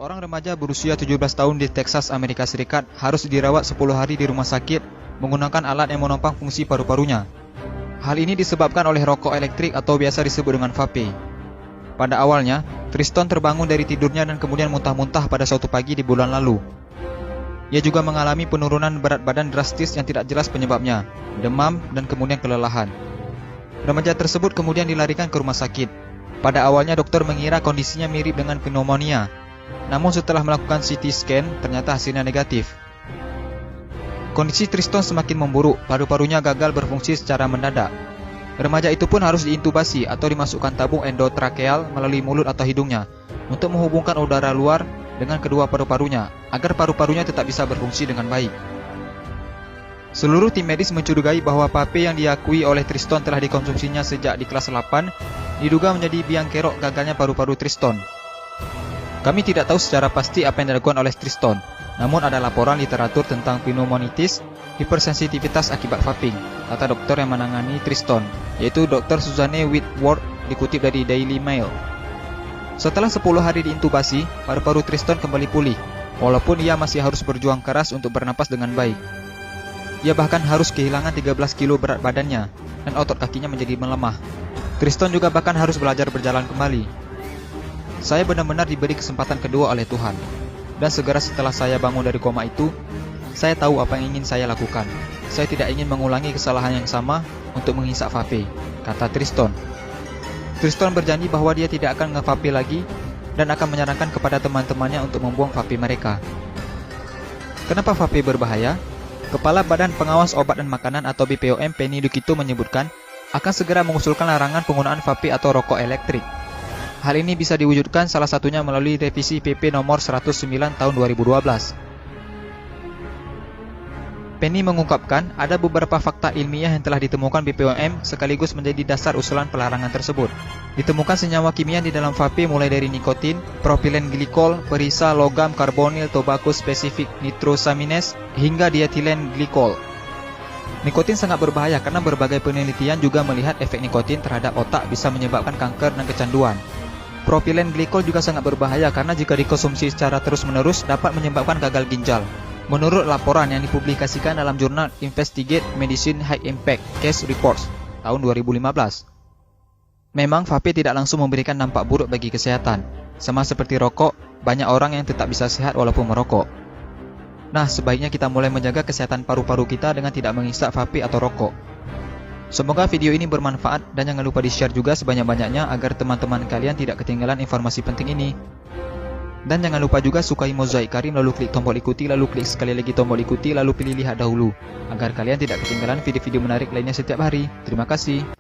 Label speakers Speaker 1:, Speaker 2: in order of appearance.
Speaker 1: Seorang remaja berusia 17 tahun di Texas, Amerika Serikat harus dirawat 10 hari di rumah sakit menggunakan alat yang menopang fungsi paru-parunya. Hal ini disebabkan oleh rokok elektrik atau biasa disebut dengan vape. Pada awalnya, Triston terbangun dari tidurnya dan kemudian muntah-muntah pada suatu pagi di bulan lalu. Ia juga mengalami penurunan berat badan drastis yang tidak jelas penyebabnya, demam, dan kemudian kelelahan. Remaja tersebut kemudian dilarikan ke rumah sakit. Pada awalnya dokter mengira kondisinya mirip dengan pneumonia. Namun setelah melakukan CT scan, ternyata hasilnya negatif. Kondisi Triston semakin memburuk, paru-parunya gagal berfungsi secara mendadak. Remaja itu pun harus diintubasi atau dimasukkan tabung endotrakeal melalui mulut atau hidungnya untuk menghubungkan udara luar dengan kedua paru-parunya agar paru-parunya tetap bisa berfungsi dengan baik. Seluruh tim medis mencurigai bahwa vape yang diakui oleh Triston telah dikonsumsinya sejak di kelas 8 diduga menjadi biang kerok gagalnya paru-paru Triston. Kami tidak tahu secara pasti apa yang dilakukan oleh Triston, namun ada laporan literatur tentang pneumonitis, hipersensitivitas akibat vaping, kata dokter yang menangani Triston, yaitu Dr. Suzanne Whitworth, dikutip dari Daily Mail. Setelah 10 hari diintubasi, paru-paru Triston kembali pulih, walaupun ia masih harus berjuang keras untuk bernapas dengan baik. Ia bahkan harus kehilangan 13 kilo berat badannya, dan otot kakinya menjadi melemah. Triston juga bahkan harus belajar berjalan kembali. Saya benar-benar diberi kesempatan kedua oleh Tuhan. Dan segera setelah saya bangun dari koma itu, saya tahu apa yang ingin saya lakukan. Saya tidak ingin mengulangi kesalahan yang sama untuk menghisap vape, kata Triston. Triston berjanji bahwa dia tidak akan nge-vape lagi dan akan menyarankan kepada teman-temannya untuk membuang vape mereka. Kenapa vape berbahaya? Kepala Badan Pengawas Obat dan Makanan atau BPOM Penny Dukito menyebutkan akan segera mengusulkan larangan penggunaan vape atau rokok elektrik. Hal ini bisa diwujudkan salah satunya melalui revisi PP nomor 109 tahun 2012. Penny mengungkapkan ada beberapa fakta ilmiah yang telah ditemukan BPOM sekaligus menjadi dasar usulan pelarangan tersebut. Ditemukan senyawa kimia di dalam vape mulai dari nikotin, propilen glikol, perisa logam karbonil tobacco spesifik nitrosamines, hingga dietilen glikol. Nikotin sangat berbahaya karena berbagai penelitian juga melihat efek nikotin terhadap otak bisa menyebabkan kanker dan kecanduan. Propilen glikol juga sangat berbahaya karena jika dikonsumsi secara terus-menerus dapat menyebabkan gagal ginjal. Menurut laporan yang dipublikasikan dalam jurnal Investigate Medicine High Impact Case Reports tahun 2015. Memang vape tidak langsung memberikan dampak buruk bagi kesehatan. Sama seperti rokok, banyak orang yang tetap bisa sehat walaupun merokok. Nah, sebaiknya kita mulai menjaga kesehatan paru-paru kita dengan tidak menghisap vape atau rokok. Semoga video ini bermanfaat dan jangan lupa di-share juga sebanyak-banyaknya agar teman-teman kalian tidak ketinggalan informasi penting ini. Dan jangan lupa juga sukai Mozaik Karim lalu klik tombol ikuti lalu klik sekali lagi tombol ikuti lalu pilih lihat dahulu agar kalian tidak ketinggalan video-video menarik lainnya setiap hari. Terima kasih.